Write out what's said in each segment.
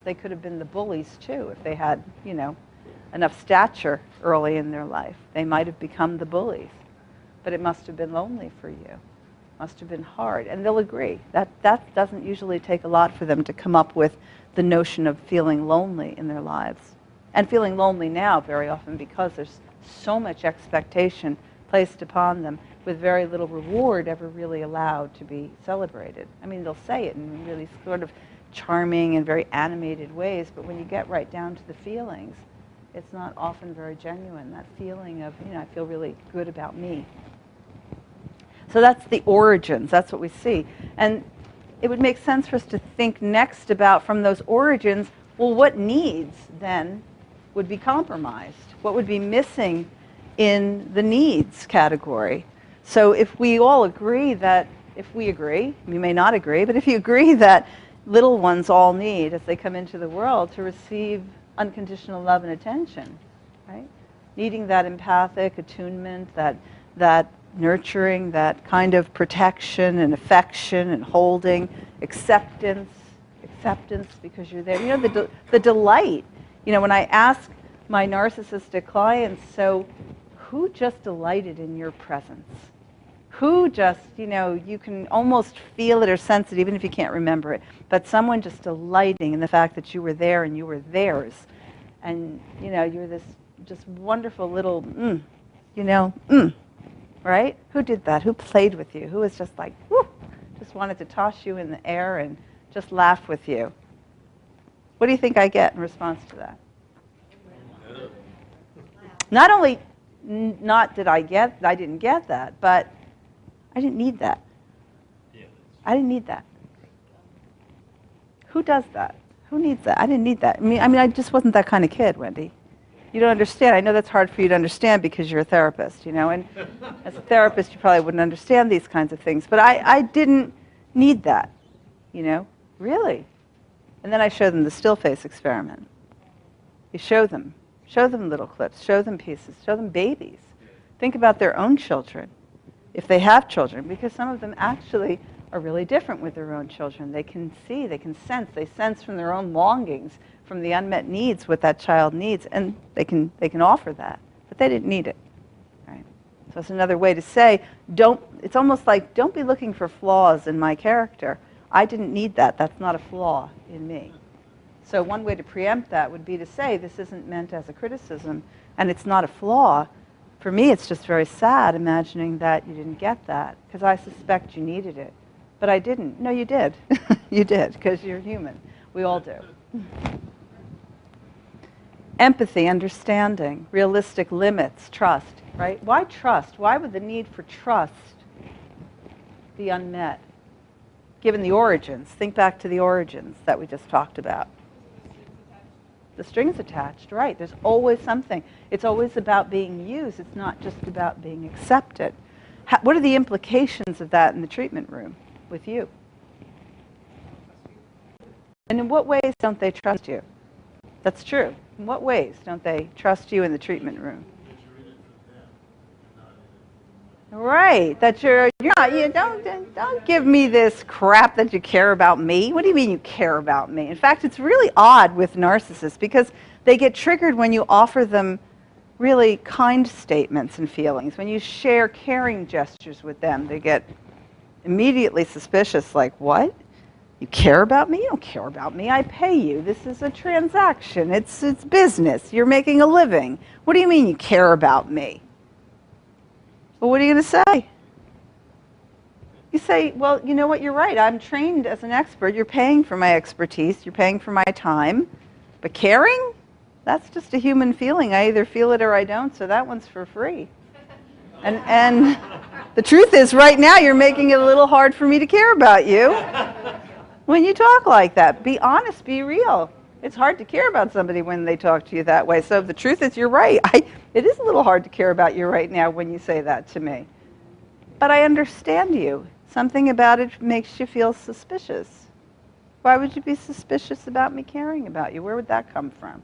they could have been the bullies too if they had, enough stature early in their life. They might have become the bullies. But it must have been lonely for you. Must have been hard. And they'll agree. That doesn't usually take a lot for them to come up with the notion of feeling lonely in their lives. And feeling lonely now very often because there's so much expectation placed upon them with very little reward ever really allowed to be celebrated. I mean, they'll say it in really sort of charming and very animated ways, but when you get right down to the feelings, it's not often very genuine, that feeling of, I feel really good about me. So that's the origins, that's what we see. And it would make sense for us to think next about, from those origins, well, what needs then would be compromised? What would be missing in the needs category? So if we all agree that, we may not agree, but if you agree that little ones all need, as they come into the world, to receive unconditional love and attention, right? Needing that empathic attunement, that nurturing, that kind of protection and affection and holding, acceptance because you're there. The delight. When I ask my narcissistic clients, so who just delighted in your presence? Who just, you can almost feel it or sense it even if you can't remember it, but someone just delighting in the fact that you were there and you were theirs. And, you're this just wonderful little, right? Who did that? Who played with you? Who was just like, whoo, just wanted to toss you in the air and just laugh with you? What do you think I get in response to that? Not only not did I didn't get that, but I didn't need that. I didn't need that. Who does that? Who needs that? I didn't need that. I mean, I just wasn't that kind of kid, Wendy. You don't understand. I know that's hard for you to understand because you're a therapist, and as a therapist, you probably wouldn't understand these kinds of things. But I didn't need that, really. And then I showed them the still face experiment. You show them little clips, show them pieces, show them babies. Think about their own children, if they have children, because some of them actually are really different with their own children. They can see, they can sense, they sense from their own longings, from the unmet needs what that child needs, and they can offer that, but they didn't need it. Right? So it's another way to say, it's almost like, don't be looking for flaws in my character. I didn't need that. That's not a flaw in me. So one way to preempt that would be to say, this isn't meant as a criticism, and it's not a flaw. For me, it's just very sad imagining that you didn't get that, because I suspect you needed it. But I didn't. No, you did. You did, because you're human. We all do. Empathy, understanding, realistic limits, trust, right? Why trust? Why would the need for trust be unmet? Given the origins. Think back to the origins that we just talked about. The strings attached, right. There's always something. It's always about being used. It's not just about being accepted. What are the implications of that in the treatment room with you? And in what ways don't they trust you? That's true. In what ways don't they trust you in the treatment room? Right, that you're not, don't give me this crap that you care about me. What do you mean you care about me? In fact, it's really odd with narcissists because they get triggered when you offer them really kind statements and feelings. When you share caring gestures with them, they get immediately suspicious, like, what? You care about me? You don't care about me. I pay you. This is a transaction. It's business. You're making a living. What do you mean you care about me? Well, what are you going to say? You say, well, you know what, you're right. I'm trained as an expert. You're paying for my expertise. You're paying for my time. But caring? That's just a human feeling. I either feel it or I don't, so that one's for free. And the truth is, right now, you're making it a little hard for me to care about you when you talk like that. Be honest. Be real. It's hard to care about somebody when they talk to you that way. So the truth is, you're right. It is a little hard to care about you right now when you say that to me. But I understand you. Something about it makes you feel suspicious. Why would you be suspicious about me caring about you? Where would that come from?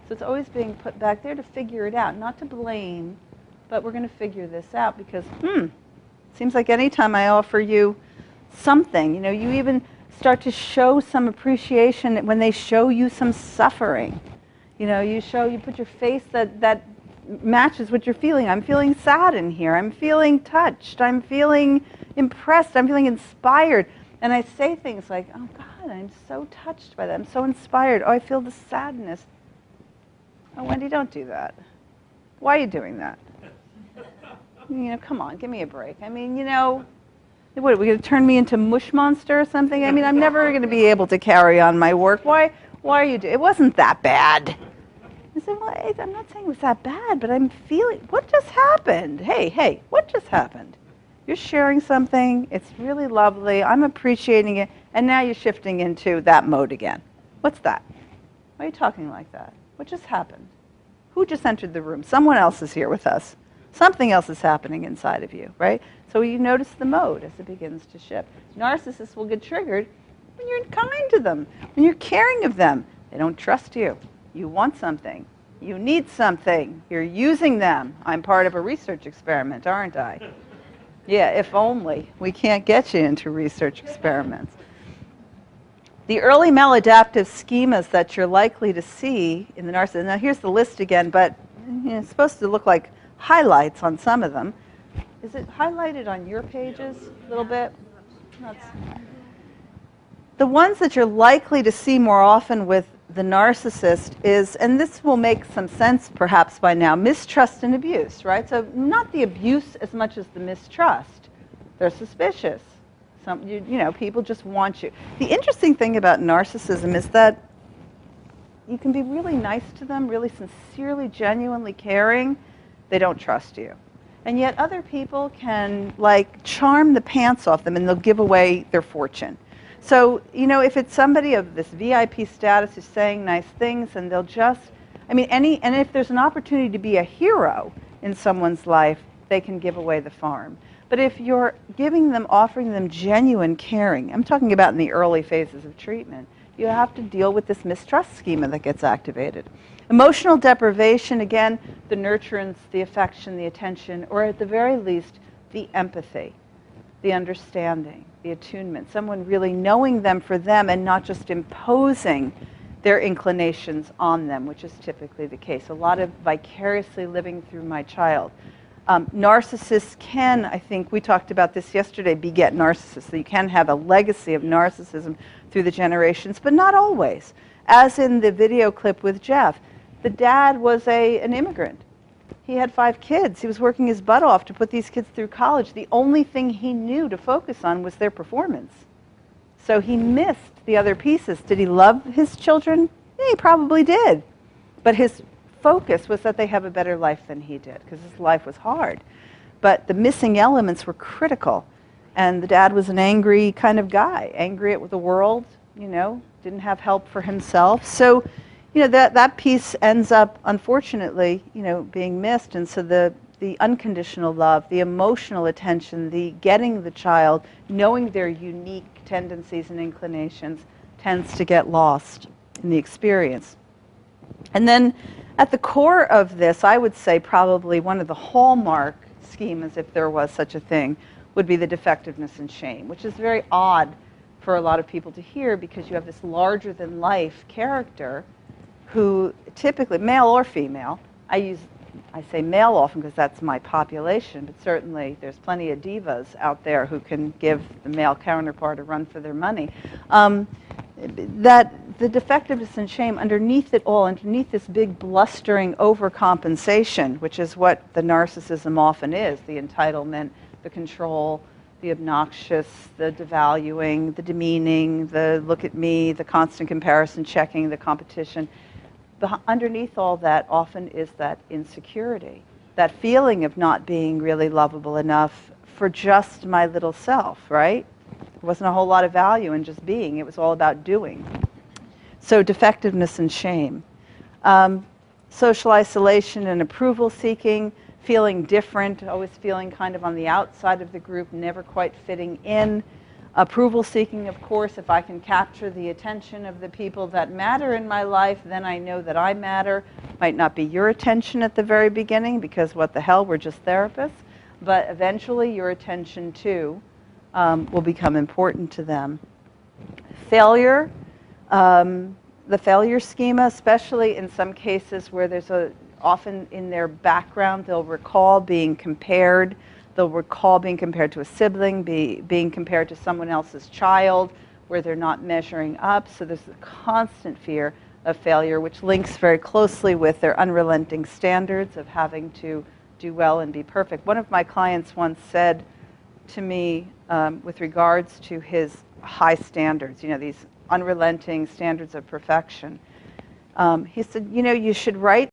So it's always being put back there to figure it out, not to blame, but we're going to figure this out because, seems like anytime I offer you something, you even start to show some appreciation when they show you some suffering. You know, you put your face that matches what you're feeling. I'm feeling sad in here. I'm feeling touched. I'm feeling impressed. I'm feeling inspired. And I say things like, oh God, I'm so touched by that. I'm so inspired. Oh, I feel the sadness. Oh, Wendy, don't do that. Why are you doing that? You know, come on, give me a break. I mean, you know, what, are we going to turn me into mush monster or something? I mean, I'm never going to be able to carry on my work. Why are you doing it? It wasn't that bad. I said, well, I'm not saying it was that bad, but I'm feeling, what just happened? Hey, what just happened? You're sharing something. It's really lovely. I'm appreciating it. And now you're shifting into that mode again. What's that? Why are you talking like that? What just happened? Who just entered the room? Someone else is here with us. Something else is happening inside of you, right? So you notice the mode as it begins to shift. Narcissists will get triggered when you're kind to them, when you're caring of them. They don't trust you. You want something. You need something. You're using them. I'm part of a research experiment, aren't I? Yeah, if only. We can't get you into research experiments. The early maladaptive schemas that you're likely to see in the narcissist, now here's the list again, but it's supposed to look like highlights on some of them. Is it highlighted on your pages a little bit? The ones that you're likely to see more often with the narcissist is, and this will make some sense perhaps by now, mistrust and abuse, right? So not the abuse as much as the mistrust. They're suspicious. You know, people just want you. The interesting thing about narcissism is that you can be really nice to them, really sincerely, genuinely caring. They don't trust you. And yet other people can like charm the pants off them and they'll give away their fortune. So, you know, if it's somebody of this VIP status who's saying nice things and they'll just, I mean, and if there's an opportunity to be a hero in someone's life, they can give away the farm. But if you're giving them, offering them genuine caring, I'm talking about in the early phases of treatment, you have to deal with this mistrust schema that gets activated. Emotional deprivation, again, the nurturance, the affection, the attention, or at the very least, the empathy, the understanding, the attunement, someone really knowing them for them and not just imposing their inclinations on them, which is typically the case. A lot of vicariously living through my child. Narcissists can, I think we talked about this yesterday, beget narcissists. So you can have a legacy of narcissism through the generations, but not always. As in the video clip with Jeff, the dad was an immigrant. He had 5 kids. He was working his butt off to put these kids through college. The only thing he knew to focus on was their performance. So he missed the other pieces. Did he love his children? Yeah, he probably did. But his focus was that they have a better life than he did, because his life was hard. But the missing elements were critical. And the dad was an angry kind of guy, angry at the world, you know, didn't have help for himself. So, you know, that piece ends up, unfortunately, you know, being missed. And so the unconditional love, the emotional attention, the getting the child, knowing their unique tendencies and inclinations tends to get lost in the experience. And then at the core of this, I would say probably one of the hallmark schemas, if there was such a thing, would be the defectiveness and shame, which is very odd for a lot of people to hear because you have this larger-than-life character who typically, male or female, I say male often because that's my population, but certainly there's plenty of divas out there who can give the male counterpart a run for their money. That the defectiveness and shame underneath it all, underneath this big blustering overcompensation, which is what the narcissism often is, the entitlement, the control, the obnoxious, the devaluing, the demeaning, the look at me, the constant comparison checking, the competition. Underneath all that often is that insecurity, that feeling of not being really lovable enough for just my little self, right? There wasn't a whole lot of value in just being. It was all about doing. So defectiveness and shame. Social isolation and approval seeking, feeling different, always feeling kind of on the outside of the group, never quite fitting in. Approval seeking, of course, if I can capture the attention of the people that matter in my life, then I know that I matter. Might not be your attention at the very beginning because what the hell, we're just therapists. But eventually your attention too will become important to them. Failure, the failure schema, especially in some cases where there's often in their background, they'll recall being compared. They'll recall being compared to a sibling, being compared to someone else's child, where they're not measuring up. So there's a constant fear of failure, which links very closely with their unrelenting standards of having to do well and be perfect. One of my clients once said to me, with regards to his high standards, these unrelenting standards of perfection, he said, you should write